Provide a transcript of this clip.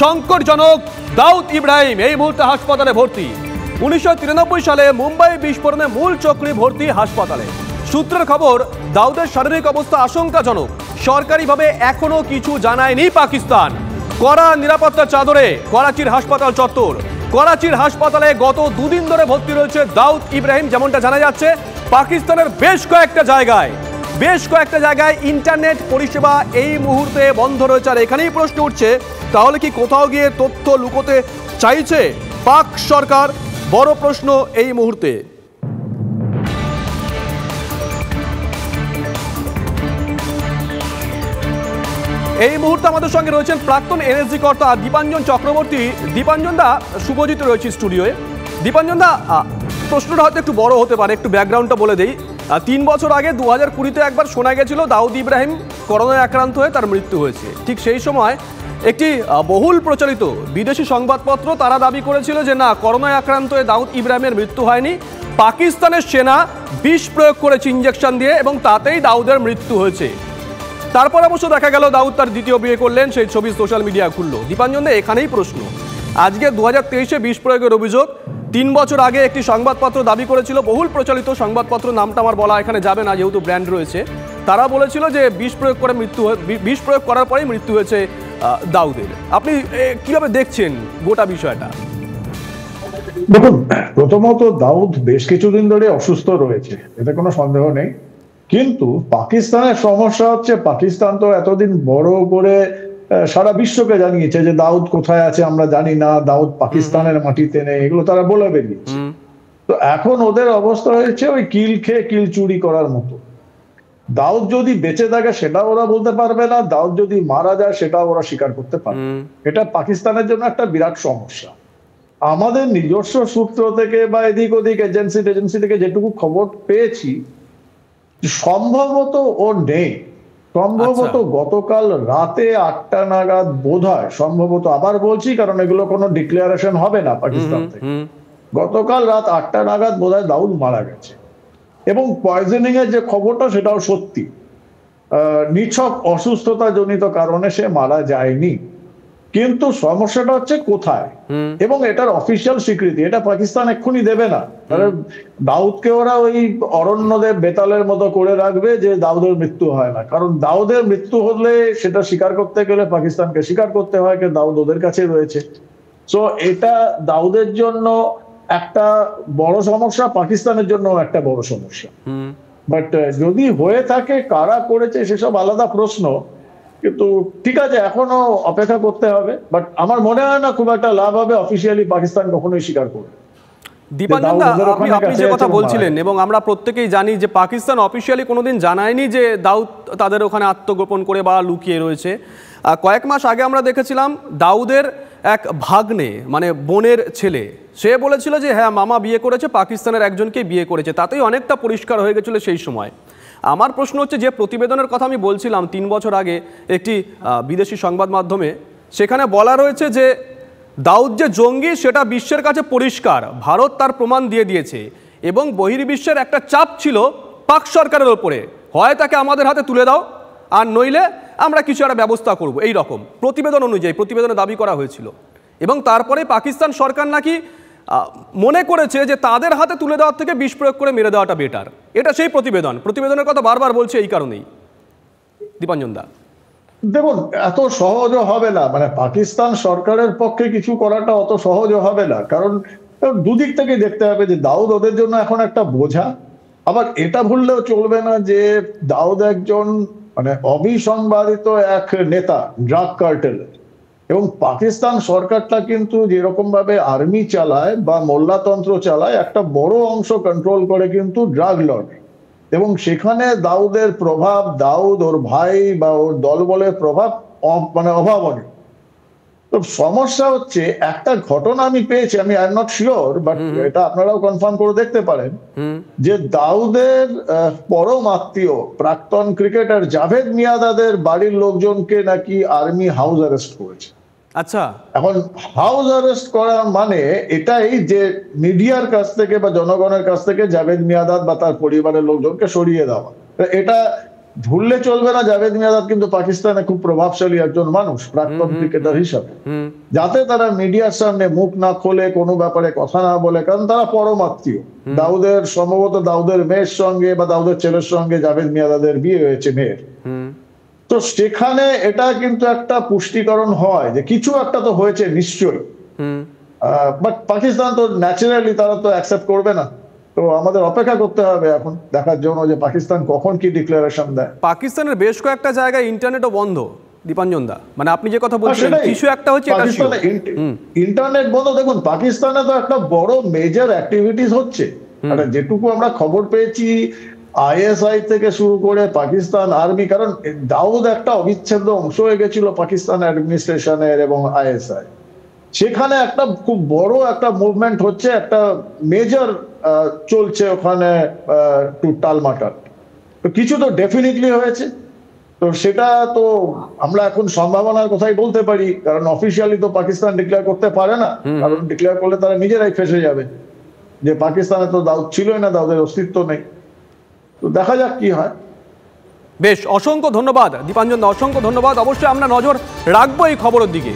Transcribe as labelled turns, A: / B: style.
A: সংকটজনক, দাউদ ইব্রাহিম এই মুহূর্তে হাসপাতালে ভর্তি। 1993 সালে মুম্বাই বিস্ফোরণে মূল চক্রী ভর্তি হাসপাতালে। সূত্রের খবর, দাউদের শারীরিক অবস্থা আশঙ্কাজনক। সরকারিভাবে এখনো কিছু জানায়নি পাকিস্তান। কড়া নিরাপত্তার চাদরে করাচির হাসপাতাল চত্বর। করাচির হাসপাতালে গত দুদিন ধরে ভর্তি রয়েছে দাউদ ইব্রাহিম। যেমনটা জানা যাচ্ছে, পাকিস্তানের বেশ কয়েকটা জায়গায় ইন্টারনেট পরিষেবা এই মুহূর্তে বন্ধ রয়েছে। আর এখানেই প্রশ্ন উঠছে, তাহলে কি কোথাও গিয়ে তথ্য লুকোতে চাইছে পাক সরকার? বড় প্রশ্ন এই মুহূর্তে। এই মুহূর্তে আমাদের সঙ্গে রয়েছেন প্রাক্তন এনএসজি কর্তা দীপাঞ্জন চক্রবর্তী। দীপাঞ্জন দা, শুভজিৎ রয়েছে স্টুডিওয়ে। দীপাঞ্জন দা, প্রশ্নটা হয়তো একটু বড় হতে পারে, একটু ব্যাকগ্রাউন্ডটা বলে দেই। 3 বছর আগে 2020-তে একবার শোনা গেছিল দাউদ ইব্রাহিম করোনায় আক্রান্ত হয়ে তার মৃত্যু হয়েছে। ঠিক সেই সময় একটি বহুল প্রচলিত বিদেশি সংবাদপত্র তারা দাবি করেছিল যে না, করোনায় আক্রান্ত হয়ে দাউদ ইব্রাহিমের মৃত্যু হয়নি, পাকিস্তানের সেনা বিষ প্রয়োগ করেছে ইঞ্জেকশন দিয়ে এবং তাতেই দাউদের মৃত্যু হয়েছে। তারপর অবশ্য দেখা গেল দাউদ তার দ্বিতীয় বিয়ে করলেন, সেই ছবি সোশ্যাল মিডিয়া খুলল। দীপাঞ্জন, এখানেই প্রশ্ন, আজকে 2023-এ বিষ প্রয়োগের অভিযোগ। 3 বছর আগে একটি সংবাদপত্র দাবি করেছিল, বহুল প্রচলিত সংবাদপত্র, নামটা আমার বলা এখানে যাবে না যেহেতু ব্র্যান্ড রয়েছে, তারা বলেছিল যে বিষ প্রয়োগ করার পরেই মৃত্যু হয়েছে দাউদের। আপনি কিভাবে দেখছেন গোটা বিষয়টা?
B: দেখুন, প্রথমত দাউদ বেশ কিছুদিন ধরে অসুস্থ রয়েছে, এতে কোনো সন্দেহ নেই। কিন্তু পাকিস্তানের সমস্যা হচ্ছে, পাকিস্তান তো এতদিন বড় করে সারা বিশ্বকে জানিয়েছে যে দাউদ কোথায় আছে আমরা জানি না, দাউদ পাকিস্তানের মাটিতে নেই, এগুলো তারা বলে বেরিয়েছে। তো এখন ওদের অবস্থা হয়েছে ওই কিল খেয়ে কিল চুরি করার মতো। দাউদ যদি বেঁচে থাকে সেটা ওরা বলতে পারবে না, দাউদ যদি মারা যায় সেটা ওরা স্বীকার করতে পারবে। এটা পাকিস্তানের জন্য একটা বিরাট সমস্যা। আমাদের নিজস্ব সূত্র থেকে বা এদিক ওদিক এজেন্সি থেকে যেটুকু খবর পেয়েছি, সম্ভবত ও নেই। সম্ভবত গতকাল রাতে 8টা নাগাদ বোধহয়, সম্ভবত, আবার বলছি কারণ এগুলো কোনো ডিক্লারেশন হবে না পাকিস্তান থেকে, গতকাল রাত 8টা নাগাদ বোধহয় দাউদ মারা গেছে। এবং পয়জনিং এর যে খবরটা সেটাও সত্যি, নিছক অসুস্থতা জনিত কারণে সে মারা যায়নি। কিন্তু সমস্যাটা হচ্ছে কোথায়, এবং এটার অফিসিয়াল স্বীকৃতি এটা পাকিস্তান এক্ষুনি দেবে না। দাউদকে ওরা ওই অরণ্যদেব বেতালের মতো করে রাখবে যে দাউদের মৃত্যু হয় না, কারণ দাউদের মৃত্যু হলে সেটা স্বীকার করতে গেলে পাকিস্তানকে স্বীকার করতে হয় যে দাউদ ওদের কাছে রয়েছে। সো এটা দাউদের জন্য একটা বড় সমস্যা, পাকিস্তানের জন্য একটা বড় সমস্যা। বাট যদি হয়ে থাকে কারা করেছে সেসব আলাদা প্রশ্ন, কিন্তু ঠিক আছে, এখনো অপেক্ষা করতে হবে। বাট আমার মনে হয় না খুব একটা লাভ হবে, অফিসিয়ালি পাকিস্তান কখনোই স্বীকার করবে।
A: দীপাঞ্জন দা, আপনি যে কথা বলছিলেন এবং আমরা প্রত্যেকেই জানি যে পাকিস্তান অফিসিয়ালি কোনোদিন জানায়নি যে দাউদ তাদের ওখানে আত্মগোপন করে বা লুকিয়ে রয়েছে। কয়েক মাস আগে আমরা দেখেছিলাম দাউদের এক ভাগ্নে, মানে বোনের ছেলে, সে বলেছিল যে হ্যাঁ মামা বিয়ে করেছে, পাকিস্তানের একজনকে বিয়ে করেছে, তাতেই অনেকটা পরিষ্কার হয়ে গেছিল সেই সময়। আমার প্রশ্ন হচ্ছে, যে প্রতিবেদনের কথা আমি বলছিলাম 3 বছর আগে একটি বিদেশি সংবাদ মাধ্যমে, সেখানে বলা রয়েছে যে দাউদ যে জঙ্গি সেটা বিশ্বের কাছে পরিষ্কার, ভারত তার প্রমাণ দিয়ে দিয়েছে এবং বহির্বিশ্বের একটা চাপ ছিল পাক সরকারের ওপরে, হয় তাকে আমাদের হাতে তুলে দাও আর নইলে আমরা কিছু একটা ব্যবস্থা করব, এই রকম প্রতিবেদন অনুযায়ী প্রতিবেদনে দাবি করা হয়েছিল। এবং তারপরে পাকিস্তান সরকার নাকি মনে করেছে যে তাদের হাতে তুলে দেওয়ার থেকে বিষ প্রয়োগ করে মেরে দেওয়াটা বেটার। এটা সেই প্রতিবেদনের কথা বারবার বলছে এই কারণেই। দীপাঞ্জন দা,
B: দেখুন, এত সহজও হবে না, মানে পাকিস্তান সরকারের পক্ষে কিছু করাটা অত সহজও হবে না, কারণ দুদিক থেকে দেখতে হবে যে দাউদ ওদের জন্য এখন একটা বোঝা। আবার এটা ভুললেও চলবে না যে দাউদ একজন মানে অবিসংবাদিত এক নেতা ড্রাগ কার্টেলের, এবং পাকিস্তান সরকারটা কিন্তু যেরকম ভাবে আর্মি চালায় বা মোল্লাতন্ত্র চালায়, একটা বড় অংশ কন্ট্রোল করে কিন্তু ড্রাগ লর্ড, এবং সেখানে দাউদের প্রভাব, দাউদ ওর ভাই বা ওর দলবলের প্রভাব মানে অভাবনীয়। তো সমস্যা হচ্ছে, একটা ঘটনা আমি পেয়েছি, আমি I am not sure, but এটা আপনারাও কনফার্ম করে দেখতে পারেন, যে দাউদের পরম আত্মীয় প্রাক্তন ক্রিকেটার জাভেদ মিয়াঁদাদের বাড়ির লোকজনকে নাকি আর্মি হাউস অ্যারেস্ট করেছে।
A: আচ্ছা, এখন
B: হাউস অ্যারেস্ট করা মানে এটাই যে মিডিয়ার কাছ থেকে বা জনগণের কাছ থেকে জাভেদ মিয়াঁদাদ বা তার পরিবারের লোকজনকে সরিয়ে দেওয়া। এটা ভুললে চলবে না, জাভেদ মিয়াঁদাদ কিন্তু পাকিস্তানে খুব প্রভাবশালী একজন মানুষ, প্রাক্তন ক্রিকেটার হিসাবে। যাতে তারা মিডিয়ার সামনে মুখ না খোলে, কোনো ব্যাপারে কথা না বলে, কারণ তারা পরম আত্মীয়। দাউদের সম্ভবত দাউদের মেয়ের সঙ্গে বা দাউদের ছেলের সঙ্গে জাভেদ মিয়াঁদাদের বিয়ে হয়েছে মেয়ের। তো সেখানে এটা কিন্তু একটা পুষ্টিকরণ হয় যে কিছু একটা তো হয়েছে নিশ্চয়ই। বাট পাকিস্তান তো ন্যাচারালি তারা তো অ্যাকসেপ্ট করবে না। তো আমাদের অপেক্ষা করতে হবে এখন দেখার জন্য যে পাকিস্তান কখন কি ডিক্লারেশন দেয়।
A: পাকিস্তানের বেশ কয়েকটা জায়গায় ইন্টারনেটও বন্ধ, দীপাঞ্জন দা, মানে আপনি যে কথা বলছেন কিছু একটা হচ্ছে,
B: পাকিস্তানে ইন্টারনেট বন্ধ। দেখুন পাকিস্তানে তো একটা বড় মেজর অ্যাক্টিভিটিস হচ্ছে, যেটুকু আমরা খবর পেয়েছি আইএসআই থেকে শুরু করে পাকিস্তান আর্মি, কারণ দাউদ একটা অবিচ্ছেদ্য অংশ হয়ে গেছিল পাকিস্তান অ্যাডমিনিস্ট্রেশনের এবং আইএসআই। সেখানে একটা খুব বড় একটা মুভমেন্ট হচ্ছে, একটা মেজর চলছে ওখানে টু টালমাটাল। তো কিছু তো ডেফিনেটলি হয়েছে। তো সেটা তো আমরা এখন সম্ভাবনার কথাই বলতে পারি, কারণ অফিসিয়ালি তো পাকিস্তান ডিক্লেয়ার করতে পারে না, কারণ ডিক্লেয়ার করলে তারা নিজেরাই ফেসে যাবে যে পাকিস্তানে তো দাউদ ছিলই না, দাউদের অস্তিত্ব নেই। তো দেখা যাক কি হয়।
A: বেশ, অসংখ্য ধন্যবাদ দীপাঞ্জন দা, অসংখ্য ধন্যবাদ। অবশ্যই আমরা নজর রাখবো এই খবরের দিকে।